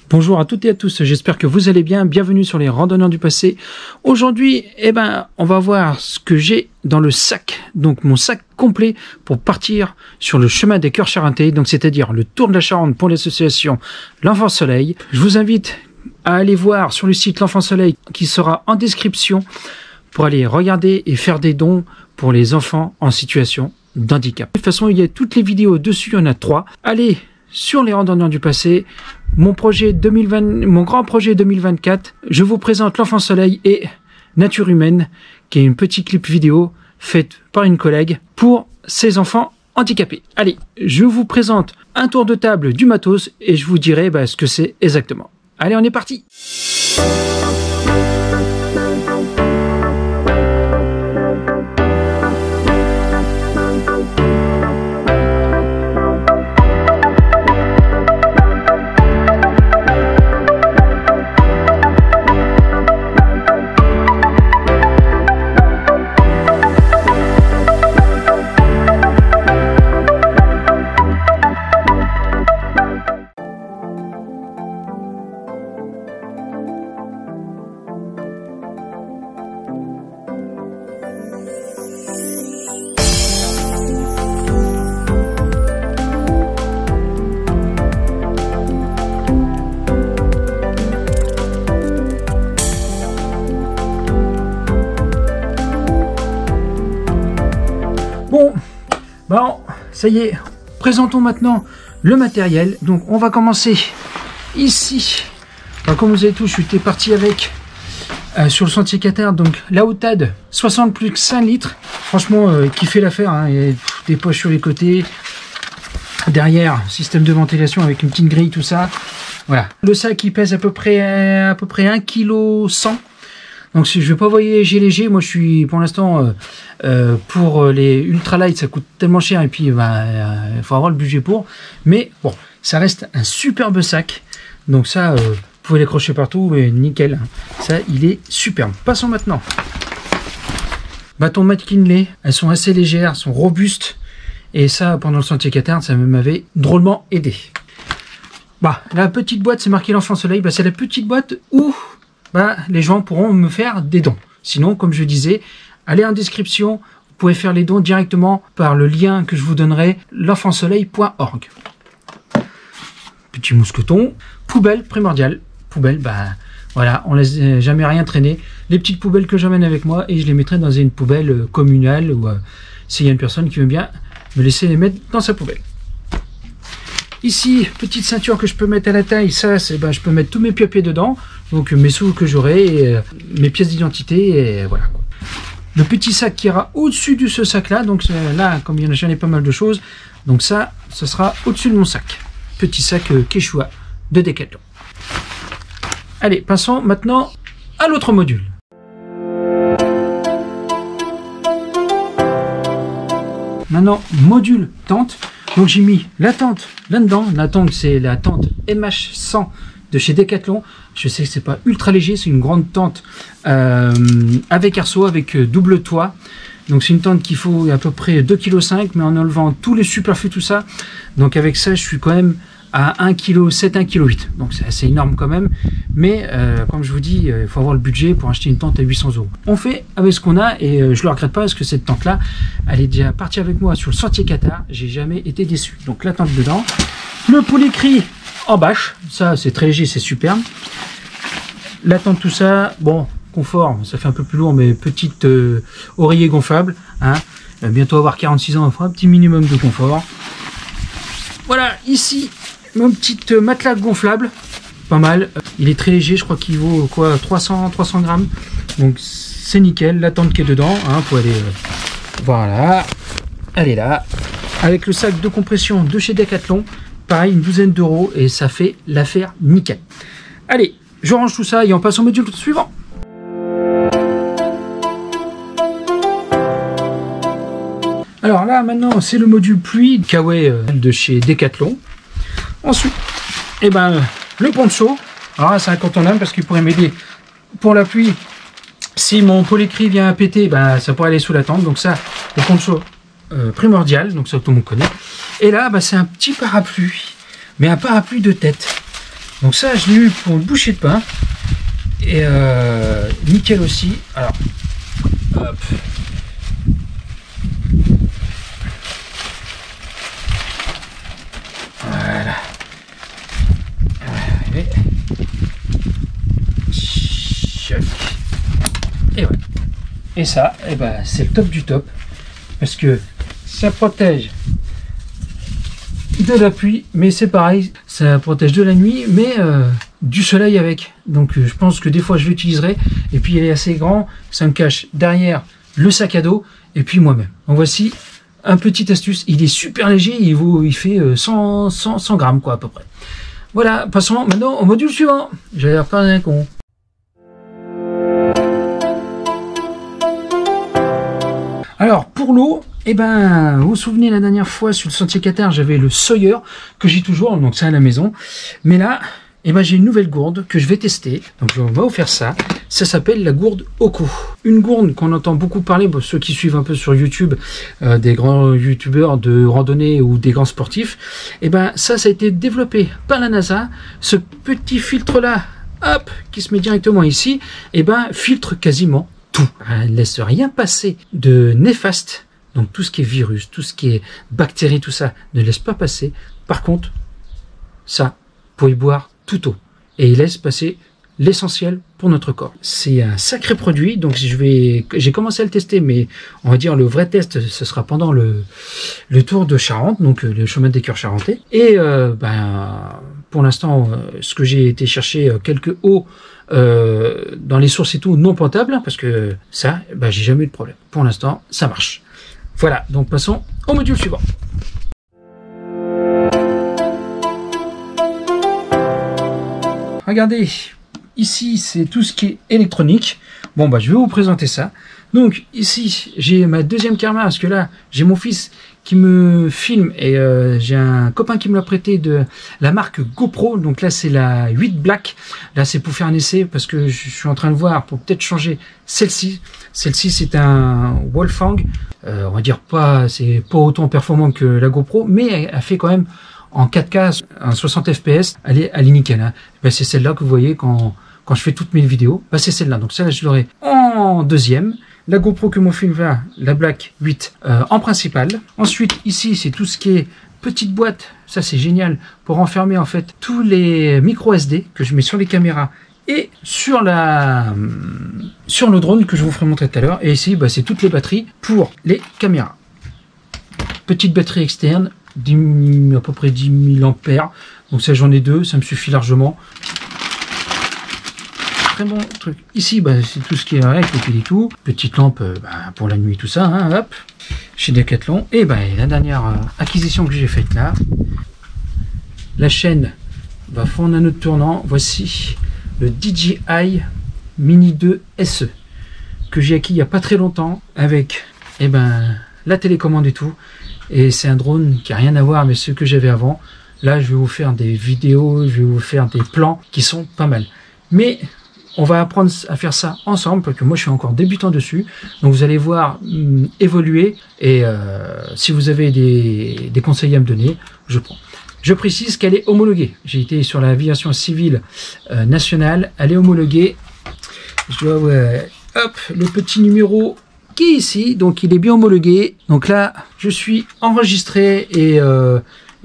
Bonjour à toutes et à tous, j'espère que vous allez bien, bienvenue sur les randonneurs du passé. Aujourd'hui, on va voir ce que j'ai dans le sac, donc mon sac complet pour partir sur le chemin des Cœurs Charentais, donc c'est-à-dire le Tour de la Charente pour l'association L'Enfant Soleil. Je vous invite à aller voir sur le site L'Enfant Soleil qui sera en description pour aller regarder et faire des dons pour les enfants en situation de handicap. De toute façon, il y a toutes les vidéos dessus, il y en a 3. Allez sur les randonneurs du passé, mon grand projet 2024, je vous présente L'Enfant Soleil et Nature Humaine, qui est une petite clip vidéo faite par une collègue pour ses enfants handicapés. Allez, je vous présente un tour de table du matos et je vous dirai ce que c'est exactement. Allez, on est parti! Bon, ça y est, présentons maintenant le matériel. Donc on va commencer ici. Comme vous avez tous, je suis parti avec sur le sentier Qatar, donc la Hautade 60 plus 5 litres. Franchement, qui fait l'affaire, hein. Il y a des poches sur les côtés. Derrière, système de ventilation avec une petite grille, tout ça. Voilà. Le sac il pèse à peu près 1,1 kg. Donc si je vais pas voyager léger, moi je suis pour l'instant pour les ultralight, ça coûte tellement cher et puis il faut avoir le budget pour. Mais bon, ça reste un superbe sac. Donc ça, vous pouvez l'accrocher partout, mais nickel. Ça, il est superbe. Passons maintenant. Bâtons McKinley, elles sont assez légères, sont robustes. Et ça, pendant le sentier Qatar, ça m'avait drôlement aidé. La petite boîte, c'est marqué L'Enfant Soleil. C'est la petite boîte où les gens pourront me faire des dons. Sinon, comme je disais, allez en description, vous pouvez faire les dons directement par le lien que je vous donnerai, l'enfantsoleil.org. Petit mousqueton, poubelle primordiale. Poubelle, voilà, on laisse jamais rien traîner. Les petites poubelles que j'emmène avec moi et je les mettrai dans une poubelle communale ou s'il y a une personne qui veut bien me laisser les mettre dans sa poubelle. Ici, petite ceinture que je peux mettre à la taille, ça, c'est je peux mettre tous mes papiers dedans, donc mes sous que j'aurai, mes pièces d'identité, et voilà. Le petit sac qui ira au-dessus de ce sac-là, donc là, comme j'en ai pas mal de choses, donc ça sera au-dessus de mon sac. Petit sac Quechua de Decathlon. Allez, passons maintenant à l'autre module. Maintenant, module tente. Donc j'ai mis la tente là-dedans. La tente, c'est la tente MH100 de chez Decathlon. Je sais que c'est pas ultra léger, c'est une grande tente avec arceau, avec double toit. Donc c'est une tente qu'il faut à peu près 2,5 kg, mais en enlevant tous les superflus, tout ça. Donc avec ça, je suis quand même à 1,7 kg, 1,8 kg. Donc c'est assez énorme quand même. Mais comme je vous dis, il faut avoir le budget pour acheter une tente à 800 €. On fait avec ce qu'on a et je le regrette pas parce que cette tente-là, elle est déjà partie avec moi sur le sentier Qatar. J'ai jamais été déçu. Donc la tente dedans. Le polycry en bâche. Ça, c'est très léger, c'est superbe. La tente, tout ça. Bon, confort, ça fait un peu plus lourd, mais petite oreiller gonflable. Hein. Bientôt avoir 46 ans, il faut un petit minimum de confort. Voilà, ici, mon petit matelas gonflable, pas mal. Il est très léger, je crois qu'il vaut quoi, 300 grammes. Donc c'est nickel, la tente qui est dedans, pour aller, voilà, elle est là. Avec le sac de compression de chez Decathlon, pareil, une douzaine d'euros et ça fait l'affaire nickel. Allez, je range tout ça et on passe au module suivant. Alors là, maintenant, c'est le module pluie Kawaii de chez Decathlon. Ensuite, le poncho. Alors là, c'est incontournable parce qu'il pourrait m'aider pour la pluie. Si mon polycry vient à péter, ça pourrait aller sous la tente. Donc ça, le poncho primordial, donc ça tout le monde connaît. Et là, c'est un petit parapluie, mais un parapluie de tête. Donc ça, je l'ai eu pour une bouchée de pain. Et nickel aussi. Alors, hop. Voilà. Et ouais. Et ça, eh ben, c'est le top du top. Parce que ça protège de la pluie, mais c'est pareil, ça protège de la nuit, mais du soleil avec. Donc je pense que des fois je l'utiliserai. Et puis il est assez grand, ça me cache derrière le sac à dos et puis moi-même. Donc voici un petit astuce. Il est super léger, il fait 100 grammes quoi à peu près. Voilà, passons maintenant au module suivant. J'ai l'air pas un con. Alors pour l'eau, eh ben, vous vous souvenez la dernière fois sur le Sentier Qatar, j'avais le Sawyer que j'ai toujours, donc ça à la maison. Mais là, eh ben, j'ai une nouvelle gourde que je vais tester. Donc on va vous faire ça. Ça s'appelle la gourde Oco. Une gourde qu'on entend beaucoup parler, bon, ceux qui suivent un peu sur YouTube, des grands youtubeurs de randonnée ou des grands sportifs. Eh ben ça a été développé par la NASA. Ce petit filtre là, hop, qui se met directement ici, eh ben filtre quasiment tout. Elle ne laisse rien passer de néfaste. Donc tout ce qui est virus, tout ce qui est bactéries, tout ça, ne laisse pas passer. Par contre, ça, pour y boire toute eau. Et il laisse passer l'essentiel pour notre corps. C'est un sacré produit, donc j'ai commencé à le tester, mais on va dire le vrai test, ce sera pendant le Tour de Charente, donc le chemin des cœurs charentais. Et pour l'instant, ce que j'ai été chercher quelques eaux dans les sources et tout non potables, parce que ça, j'ai jamais eu de problème. Pour l'instant, ça marche. Voilà, donc passons au module suivant. Regardez, ici c'est tout ce qui est électronique. Bon, je vais vous présenter ça. Donc ici, j'ai ma deuxième caméra, parce que là, j'ai mon fils qui me filme et j'ai un copain qui me l'a prêté de la marque GoPro. Donc là, c'est la 8 Black. Là, c'est pour faire un essai parce que je suis en train de voir pour peut-être changer celle-ci. Celle-ci, c'est un Wolfgang. On va dire c'est pas autant performant que la GoPro, mais elle fait quand même en 4K, en 60 fps, elle est nickel. Hein. C'est celle-là que vous voyez quand je fais toutes mes vidéos. C'est celle-là. Donc celle-là, je l'aurai en deuxième. La GoPro que mon film va, la Black 8 en principal. Ensuite, ici, c'est tout ce qui est petite boîte. Ça, c'est génial pour enfermer en fait tous les micro SD que je mets sur les caméras et sur le drone que je vous ferai montrer tout à l'heure. Et ici, c'est toutes les batteries pour les caméras. Petite batterie externe, à peu près 10 000 ampères. Donc ça, j'en ai deux, ça me suffit largement. Très bon truc. Ici, c'est tout ce qui est avec les piles et tout. Petite lampe pour la nuit, tout ça. Hein, hop, chez Decathlon. Et la dernière acquisition que j'ai faite là, la chaîne va fondre un autre tournant. Voici le DJI Mini 2 SE que j'ai acquis il n'y a pas très longtemps avec la télécommande et tout. Et c'est un drone qui n'a rien à voir avec ce que j'avais avant. Là, je vais vous faire des vidéos, je vais vous faire des plans qui sont pas mal. Mais on va apprendre à faire ça ensemble, parce que moi je suis encore débutant dessus. Donc vous allez voir évoluer. Et si vous avez des conseils à me donner, je prends. Je précise qu'elle est homologuée. J'ai été sur l'aviation civile nationale. Elle est homologuée. Je dois hop, le petit numéro qui est ici. Donc il est bien homologué. Donc là, je suis enregistré et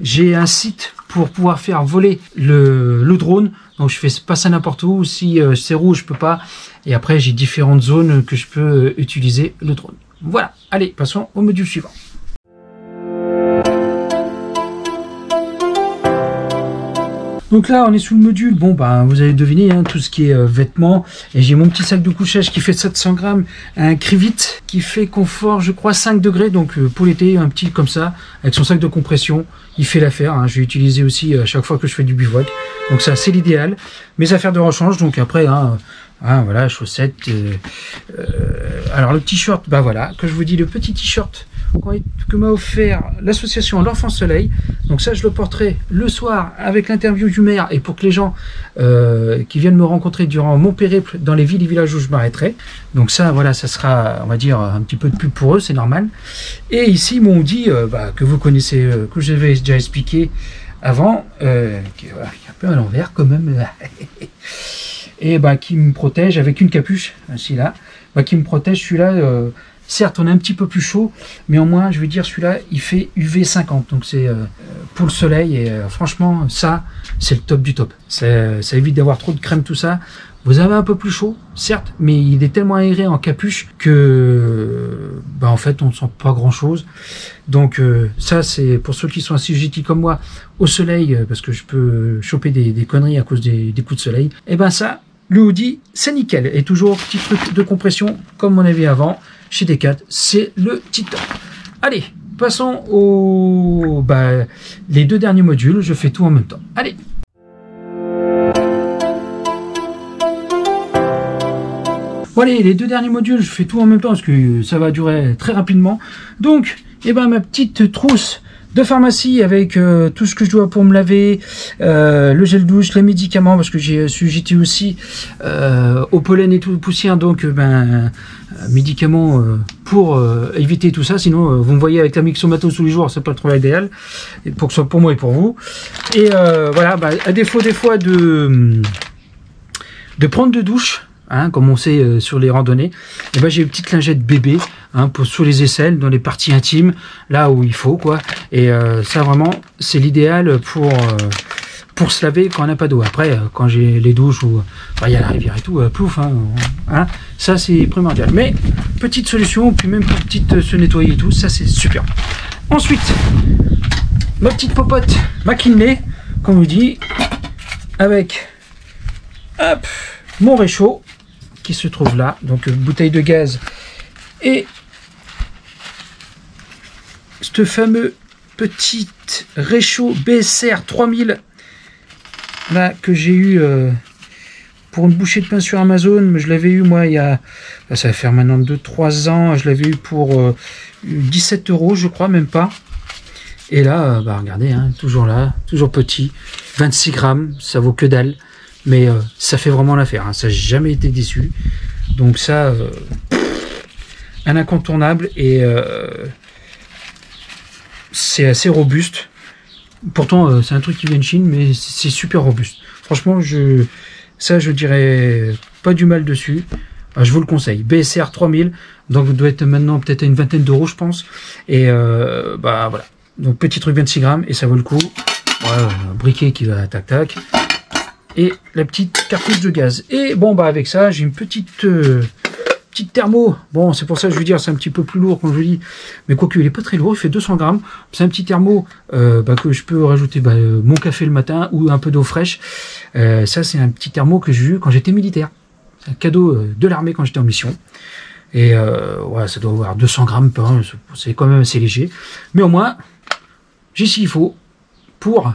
j'ai un site pour pouvoir faire voler le drone. Donc je fais pas ça n'importe où. Si c'est rouge, je peux pas. Et après, j'ai différentes zones que je peux utiliser le drone. Voilà. Allez, passons au module suivant. Donc là, on est sous le module. Bon, vous avez deviné, hein, tout ce qui est vêtements. Et j'ai mon petit sac de couchage qui fait 700 grammes. Un Crivit qui fait confort, je crois, 5 degrés. Donc pour l'été, un petit comme ça, avec son sac de compression. Il fait l'affaire. Hein. Je vais utiliser aussi à chaque fois que je fais du bivouac. Donc ça, c'est l'idéal. Mes affaires de rechange. Donc après, voilà, chaussettes. Alors le t-shirt, voilà, que je vous dis, le petit t-shirt que m'a offert l'association L'Enfant Soleil. Donc ça, je le porterai le soir avec l'interview du maire et pour que les gens qui viennent me rencontrer durant mon périple dans les villes et villages où je m'arrêterai. Donc ça, voilà, ça sera, on va dire, un petit peu de pub pour eux, c'est normal. Et ici, mon hoodie, que vous connaissez, que j'avais déjà expliqué avant, qui est un peu à l'envers quand même. Et bah, qui me protège avec une capuche, celui-là, bah, qui me protège. Celui-là, certes, on est un petit peu plus chaud, mais au moins, je veux dire, celui-là, il fait UV 50, donc c'est pour le soleil. Et franchement, ça, c'est le top du top. Ça évite d'avoir trop de crème, tout ça. Vous avez un peu plus chaud, certes, mais il est tellement aéré en capuche que, bah, en fait, on ne sent pas grand-chose. Donc ça, c'est pour ceux qui sont assujettis comme moi au soleil, parce que je peux choper des conneries à cause des coups de soleil. Et ben ça, le hoodie, c'est nickel. Et toujours petit truc de compression comme on avait avant chez Decat, c'est le petit top. Allez, passons aux les deux derniers modules. Je fais tout en même temps. Allez. Bon allez, les deux derniers modules, je fais tout en même temps parce que ça va durer très rapidement. Donc, eh ben, ma petite trousse de pharmacie avec tout ce que je dois pour me laver, le gel douche, les médicaments, parce que j'étais aussi au pollen et tout, poussière, donc médicaments pour éviter tout ça. Sinon, vous me voyez avec la Mixomato tous les jours, c'est pas le travail idéal, pour que ce soit pour moi et pour vous. Et voilà, à défaut des fois de prendre de douche, hein, comme on sait sur les randonnées, et ben j'ai une petite lingette bébé, hein, pour sous les aisselles, dans les parties intimes, là où il faut, quoi. Et ça vraiment, c'est l'idéal pour se laver quand on n'a pas d'eau. Après, quand j'ai les douches où il y a la rivière et tout, plouf, hein, ça c'est primordial. Mais petite solution, puis même pour se nettoyer et tout, ça c'est super. Ensuite, ma petite popote McKinley, comme on dit, avec hop, mon réchaud qui se trouve là, donc bouteille de gaz et ce fameux petit réchaud BSR 3000 là que j'ai eu pour une bouchée de pain sur Amazon. Mais je l'avais eu moi il y a, ça va faire maintenant 2-3 ans, je l'avais eu pour 17 € je crois, même pas. Et là regardez, hein, toujours là, toujours petit, 26 grammes, ça vaut que dalle. Mais ça fait vraiment l'affaire, hein. Ça n'a jamais été déçu. Donc ça, un incontournable, et c'est assez robuste. Pourtant, c'est un truc qui vient de Chine, mais c'est super robuste. Franchement, je dirais pas du mal dessus. Je vous le conseille. BSR 3000, donc vous doit être maintenant peut-être à une vingtaine d'euros, je pense. Et voilà. Donc petit truc 26 grammes, et ça vaut le coup. Un briquet qui va tac-tac. Et la petite cartouche de gaz. Et bon, avec ça, j'ai une petite thermo. Bon, c'est pour ça que je veux dire, c'est un petit peu plus lourd, comme je vous dis. Mais quoique, il est pas très lourd, il fait 200 grammes. C'est un petit thermo que je peux rajouter mon café le matin ou un peu d'eau fraîche. Ça, c'est un petit thermo que j'ai eu quand j'étais militaire. C'est un cadeau de l'armée quand j'étais en mission. Et ça doit avoir 200 grammes, c'est quand même assez léger. Mais au moins, j'ai ce qu'il faut pour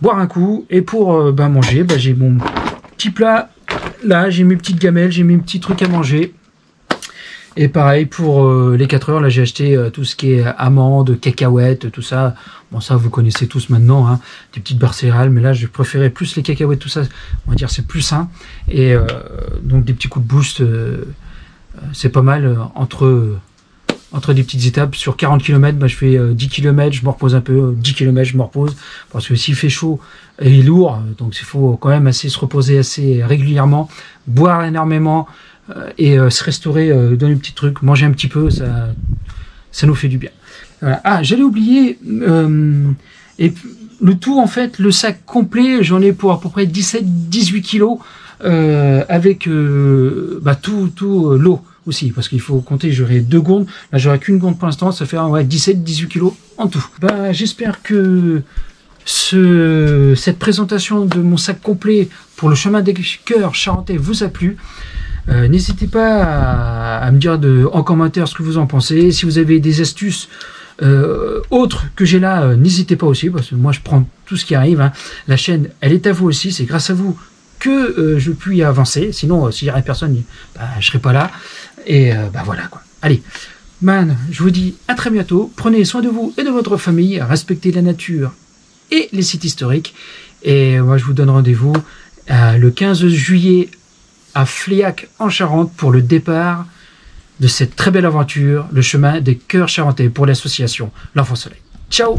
boire un coup, et pour manger, j'ai mon petit plat là, j'ai mes petites gamelles, j'ai mes petits trucs à manger. Et pareil pour les 4 heures, là j'ai acheté tout ce qui est amandes, cacahuètes, tout ça. Bon, ça vous connaissez tous maintenant, hein, des petites barres céréales, mais là je préférais plus les cacahuètes, tout ça, on va dire c'est plus sain. Et donc des petits coups de boost, c'est pas mal entre des petites étapes. Sur 40 km, je fais 10 km, je me repose un peu, 10 km, je me repose, parce que s'il fait chaud et lourd, donc il faut quand même se reposer assez régulièrement, boire énormément, et se restaurer dans les petits trucs, manger un petit peu, ça nous fait du bien. Voilà. Ah, j'allais oublier, et le tout, en fait, le sac complet, j'en ai pour à peu près 17-18 kilos, avec tout l'eau aussi, parce qu'il faut compter, j'aurai 2 gourdes, là j'aurai qu'une gourde pour l'instant, ça fait 17-18 kilos en tout. J'espère que cette présentation de mon sac complet pour le chemin des cœurs charentais vous a plu. N'hésitez pas à me dire en commentaire ce que vous en pensez. Si vous avez des astuces autres que j'ai là, n'hésitez pas aussi, parce que moi je prends tout ce qui arrive, hein. La chaîne, elle est à vous aussi, c'est grâce à vous que je puis avancer. Sinon, s'il n'y aurait personne, je serais pas là. Et voilà quoi. Allez, je vous dis à très bientôt. Prenez soin de vous et de votre famille. Respectez la nature et les sites historiques. Et moi, je vous donne rendez-vous le 15 juillet à Fléac en Charente pour le départ de cette très belle aventure, le chemin des cœurs charentais pour l'association L'Enfant Soleil. Ciao!